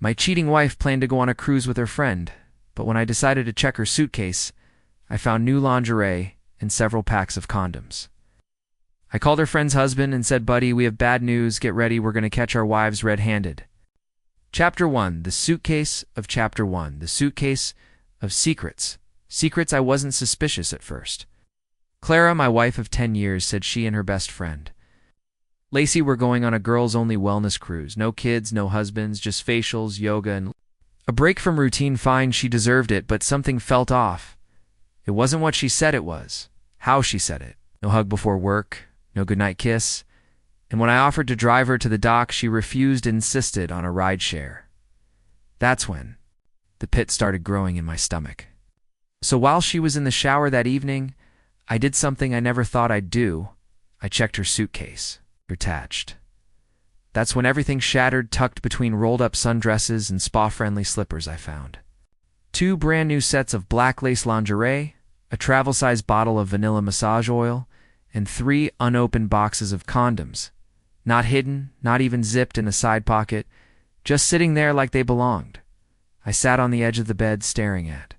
My cheating wife planned to go on a cruise with her friend, but when I decided to check her suitcase, I found new lingerie and several packs of condoms. I called her friend's husband and said, "Buddy, we have bad news. Get ready. We're going to catch our wives red-handed." Chapter 1. The Suitcase of Chapter 1. The Suitcase of Secrets. Secrets I wasn't suspicious at first. Clara, my wife of 10 years, said she and her best friend Lacey were going on a girls-only wellness cruise. No kids, no husbands, just facials, yoga, and a break from routine. Fine, she deserved it, but something felt off. It wasn't what she said it was, how she said it. No hug before work, no goodnight kiss, and when I offered to drive her to the dock, she refused and insisted on a ride share. That's when the pit started growing in my stomach. So while she was in the shower that evening, I did something I never thought I'd do. I checked her suitcase. Attached. That's when everything shattered, tucked between rolled-up sundresses and spa-friendly slippers I found. 2 brand new sets of black lace lingerie, a travel-sized bottle of vanilla massage oil, and 3 unopened boxes of condoms. Not hidden, not even zipped in a side pocket, just sitting there like they belonged. I sat on the edge of the bed staring at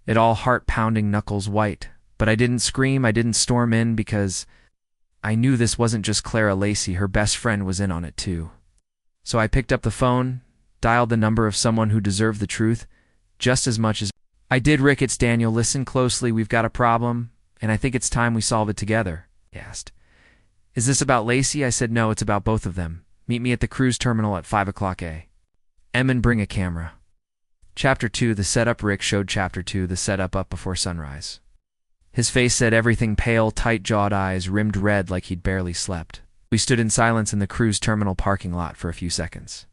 it all, heart-pounding, knuckles white. But I didn't scream, I didn't storm in, because I knew this wasn't just Clara Lacey, her best friend was in on it too. So I picked up the phone, dialed the number of someone who deserved the truth just as much as I did. "Rick, it's Daniel. Listen closely, we've got a problem, and I think it's time we solve it together," he asked. "Is this about Lacey?" I said. "No, it's about both of them. Meet me at the cruise terminal at 5 o'clock a.m. and bring a camera." Chapter 2. The Setup. Rick showed Chapter 2, the setup, up before sunrise. His face said everything: pale, tight-jawed eyes, rimmed red like he'd barely slept. We stood in silence in the cruise terminal parking lot for a few seconds.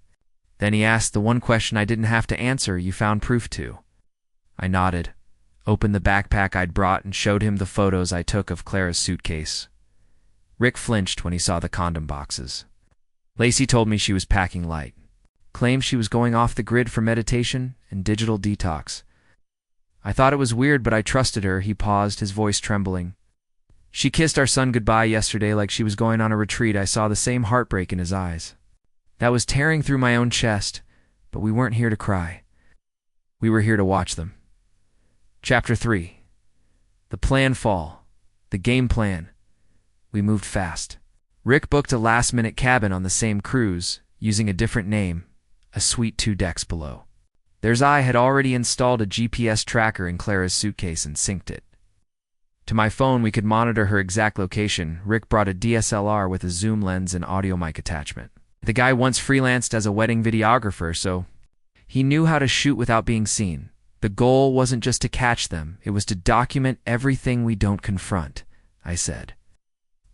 Then he asked the one question I didn't have to answer. "You found proof too?" I nodded, opened the backpack I'd brought, and showed him the photos I took of Clara's suitcase. Rick flinched when he saw the condom boxes. Lacey told me she was packing light. Claimed she was going off the grid for meditation and digital detox. I thought it was weird, but I trusted her. He paused, his voice trembling. "She kissed our son goodbye yesterday like she was going on a retreat." I saw the same heartbreak in his eyes. That was tearing through my own chest, but we weren't here to cry. We were here to watch them. Chapter 3. The plan fall. The game plan. We moved fast. Rick booked a last-minute cabin on the same cruise, using a different name, a suite 2 decks below. There's I had already installed a GPS tracker in Clara's suitcase and synced it to my phone. We could monitor her exact location. Rick brought a DSLR with a zoom lens and audio mic attachment. The guy once freelanced as a wedding videographer, so he knew how to shoot without being seen. The goal wasn't just to catch them, it was to document everything we don't confront, I said.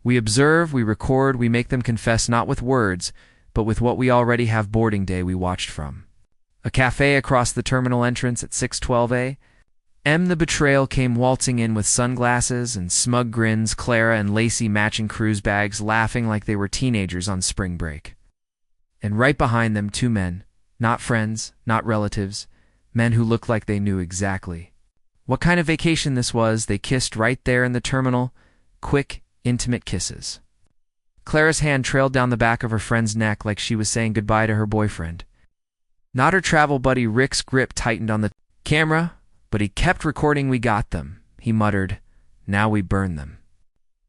We observe, we record, we make them confess, not with words, but with what we already have. Boarding day we watched from a cafe across the terminal entrance at 6:12 a.m. The betrayal came waltzing in with sunglasses and smug grins, Clara and Lacey matching cruise bags, laughing like they were teenagers on spring break. And right behind them, 2 men, not friends, not relatives, men who looked like they knew exactly what kind of vacation this was. They kissed right there in the terminal, quick, intimate kisses. Clara's hand trailed down the back of her friend's neck like she was saying goodbye to her boyfriend. Not her travel buddy. Rick's grip tightened on the camera, but he kept recording. "We got them," he muttered. "Now we burn them."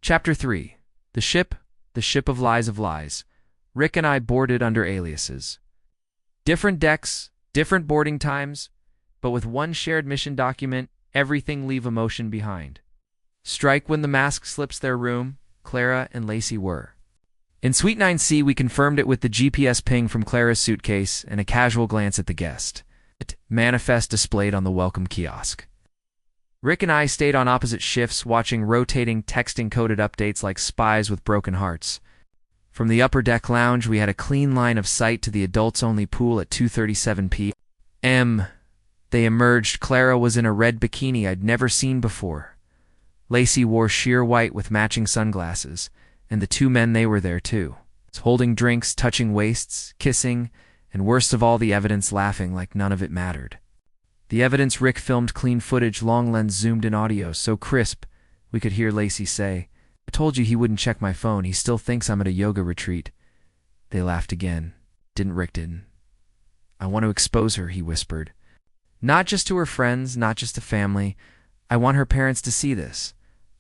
Chapter 3. The ship of lies. Rick and I boarded under aliases. Different decks, different boarding times, but with one shared mission document: everything, leave emotion behind. Strike when the mask slips. Their room, Clara and Lacey were in Suite 9C. We confirmed it with the GPS ping from Clara's suitcase and a casual glance at the guest manifest displayed on the welcome kiosk. Rick and I stayed on opposite shifts, watching rotating texting-coded updates like spies with broken hearts. From the upper deck lounge, we had a clean line of sight to the adults-only pool at 2:37 p.m. They emerged. Clara was in a red bikini I'd never seen before. Lacey wore sheer white with matching sunglasses, and the 2 men, they were there too, holding drinks, touching waists, kissing, and worst of all, the evidence, laughing like none of it mattered. The evidence: Rick filmed clean footage, long lens zoomed in audio, so crisp we could hear Lacey say, "I told you he wouldn't check my phone. He still thinks I'm at a yoga retreat." They laughed again. Rick didn't. I want to expose her, he whispered. Not just to her friends, not just to family. I want her parents to see this.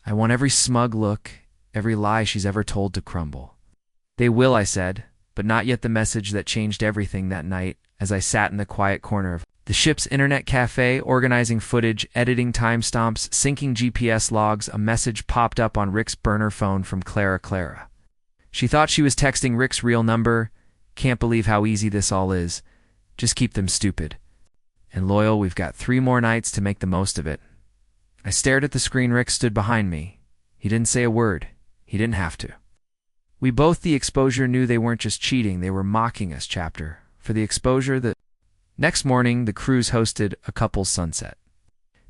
I want every smug look, every lie she's ever told to crumble. They will, I said, but not yet the message that changed everything that night as I sat in the quiet corner of the ship's internet cafe, organizing footage, editing timestamps, syncing GPS logs. A message popped up on Rick's burner phone from Clara. She thought she was texting Rick's real number. Can't believe how easy this all is. Just keep them stupid. And loyal, we've got 3 more nights to make the most of it. I stared at the screen. Rick stood behind me. He didn't say a word. He didn't have to. We both, the exposure, knew they weren't just cheating, they were mocking us. Chapter. For the exposure, the next morning, the cruise hosted a couple's sunset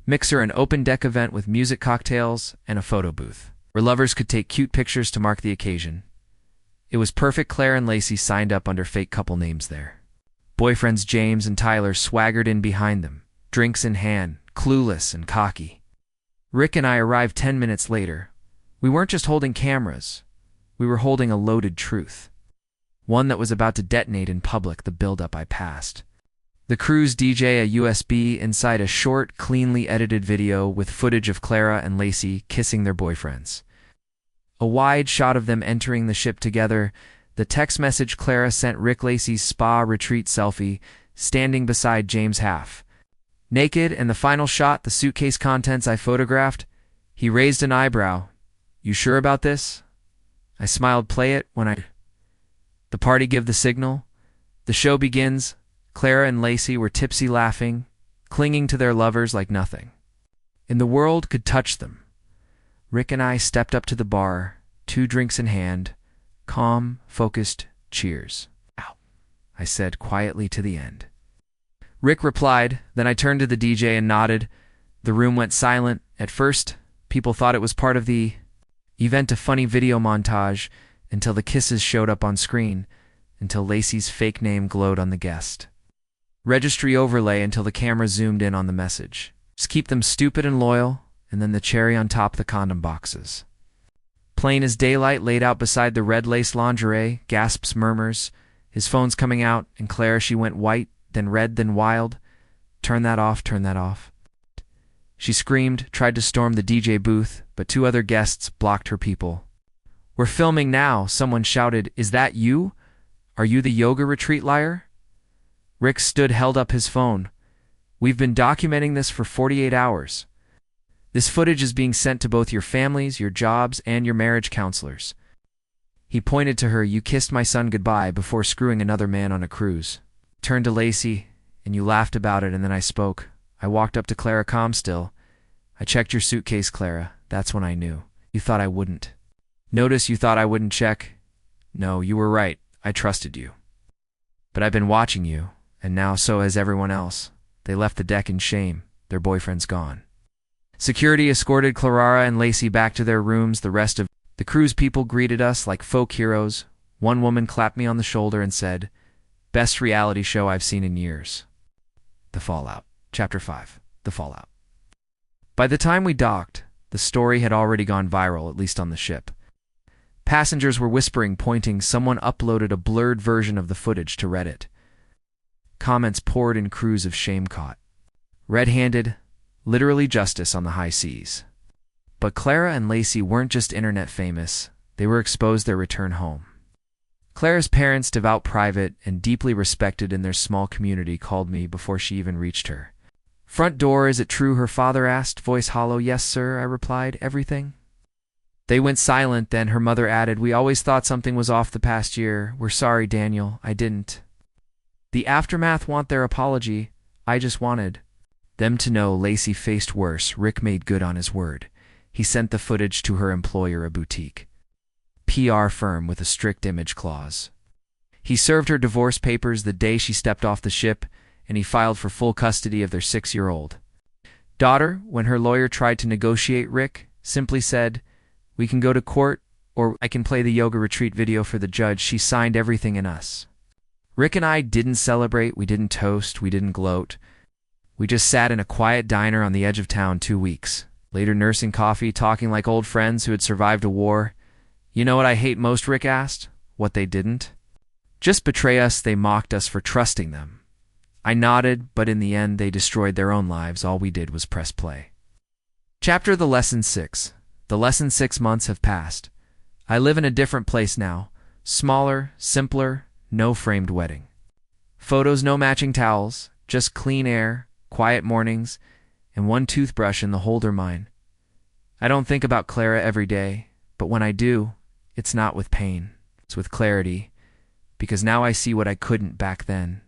mixer, an open-deck event with music, cocktails, and a photo booth, where lovers could take cute pictures to mark the occasion. It was perfect. Claire and Lacey signed up under fake couple names there. Boyfriends James and Tyler swaggered in behind them, drinks in hand, clueless and cocky. Rick and I arrived 10 minutes later. We weren't just holding cameras. We were holding a loaded truth. One that was about to detonate in public. The build-up I passed. The cruise DJ a USB inside a short, cleanly edited video with footage of Clara and Lacey kissing their boyfriends. A wide shot of them entering the ship together. The text message Clara sent Rick, Lacey's spa retreat selfie, standing beside James half naked, and the final shot, the suitcase contents I photographed. He raised an eyebrow. You sure about this? I smiled. Play it when the party give the signal. The show begins. Clara and Lacey were tipsy, laughing, clinging to their lovers like nothing in the world could touch them. Rick and I stepped up to the bar, 2 drinks in hand, calm, focused, cheers. Ow, I said quietly to the end. Rick replied, then I turned to the DJ and nodded. The room went silent. At first, people thought it was part of the event, a funny video montage, until the kisses showed up on screen, until Lacey's fake name glowed on the guest registry overlay, until the camera zoomed in on the message. Just keep them stupid and loyal, and then the cherry on top, the condom boxes. Plain as daylight, laid out beside the red lace lingerie, gasps, murmurs. His phone's coming out, and Clara, she went white, then red, then wild. Turn that off, turn that off. She screamed, tried to storm the DJ booth, but 2 other guests blocked her people. We're filming now, someone shouted. Is that you? Are you the yoga retreat liar? Rick stood, held up his phone. We've been documenting this for 48 hours. This footage is being sent to both your families, your jobs, and your marriage counselors. He pointed to her. You kissed my son goodbye before screwing another man on a cruise. Turned to Lacey, and you laughed about it, and then I spoke. I walked up to Clara, calm still. I checked your suitcase, Clara. That's when I knew. You thought I wouldn't. Notice you thought I wouldn't check. No, you were right. I trusted you. But I've been watching you, and now so has everyone else. They left the deck in shame. Their boyfriend's gone. Security escorted Clara and Lacey back to their rooms. The rest of the cruise people greeted us like folk heroes. One woman clapped me on the shoulder and said, "Best reality show I've seen in years." The Fallout. Chapter 5. The Fallout. By the time we docked, the story had already gone viral, at least on the ship. Passengers were whispering, pointing. Someone uploaded a blurred version of the footage to Reddit. Comments poured in. Crews of shame caught. Red-handed, literally justice on the high seas. But Clara and Lacey weren't just internet famous. They were exposed their return home. Clara's parents, devout, private, and deeply respected in their small community, called me before she even reached her front door. Is it true? Her father asked, voice hollow. Yes, sir, I replied. Everything? They went silent. Then her mother added, we always thought something was off the past year. We're sorry, Daniel. I didn't. The aftermath want their apology. I just wanted them to know. Lacey faced worse. Rick made good on his word. He sent the footage to her employer, a boutique PR firm with a strict image clause. He served her divorce papers the day she stepped off the ship, and he filed for full custody of their 6-year-old daughter. When her lawyer tried to negotiate, Rick simply said, we can go to court, or I can play the yoga retreat video for the judge. She signed everything in us. Rick and I didn't celebrate, we didn't toast, we didn't gloat. We just sat in a quiet diner on the edge of town 2 weeks later, nursing coffee, talking like old friends who had survived a war. You know what I hate most? Rick asked. What they didn't just betray us. They mocked us for trusting them. I nodded, but in the end they destroyed their own lives. All we did was press play. Chapter the Lesson 6. The lesson 6 months have passed. I live in a different place now. Smaller, simpler, no framed wedding. Photos, no matching towels, just clean air, quiet mornings, and one toothbrush in the holder mine. I don't think about Clara every day, but when I do, it's not with pain. It's with clarity, because now I see what I couldn't back then.